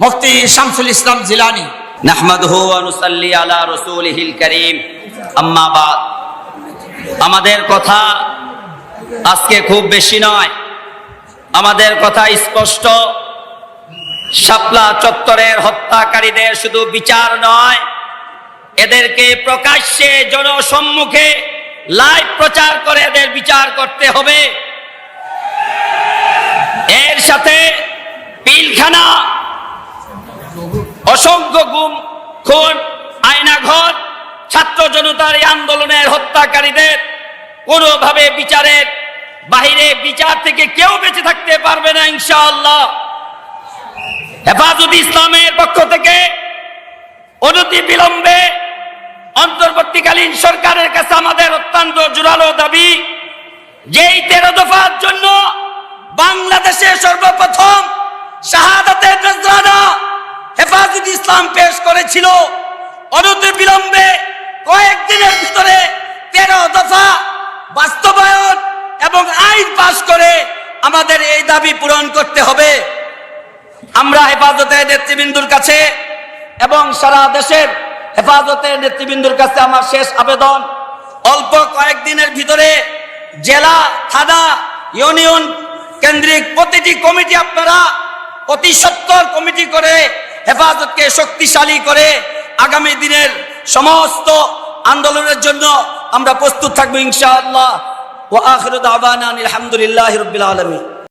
মুফতি শামসুল ইসলাম জিলানী। নাহমাদুহু ওয়া নুসাল্লি আলা রাসূলিহিল কারীম, আম্মা বাদ। আমাদের কথা আজকে খুব বেশি নয়, আমাদের কথা স্পষ্ট। শাপলা চত্বরের হত্যাকারীদের শুধু বিচার নয়, এদেরকে প্রকাশ্যে জনসম্মুখে লাইভ প্রচার করে এদের বিচার করতে হবে। এর সাথে পিলখানা, অসংখ্য গুম খুন, আয়নাঘর, ছাত্র জনতার এই আন্দোলনের হত্যাকারীদের কোনোভাবে বিচারের বাহিরে, বিচার থেকে কেউ বেঁচে থাকতে পারবে না ইনশাআল্লাহ। হেফাজত ইসলামের পক্ষ থেকে অনতি বিলম্বে অন্তর্বর্তীকালীন সরকারের কাছে আমাদের অত্যন্ত জোরালো দাবি, যেই 13 দফার জন্য বাংলাদেশে সর্বপ্রথম শাহাদাতের নজরানা হেফাজত ইসলাম পেশ করেছিল, অনতি বিলম্বে কয়েকদিনের ভিতরে 13 দফা বাস্তবায়ন এবং আইন পাশ করে আমাদের এই দাবি পূরণ করতে হবে। আমরা হেফাজতের নেতৃবৃন্দুর কাছে এবং সারা দেশের হেফাজতের নেতৃবৃন্দুর কাছে আমার শেষ আবেদন, অল্প কয়েকদিনের ভিতরে জেলা, থানা, ইউনিয়ন কেন্দ্রিক প্রতিটি কমিটি আপনারা অতি সত্বর কমিটি করে হেফাজতকে শক্তিশালী করে আগামী দিনের সমস্ত আন্দোলনের জন্য আমরা প্রস্তুত থাকবো ইনশাআল্লাহ। ওয়া আখিরু দাওয়ানা আলহামদুলিল্লাহি রাব্বিল আলামিন।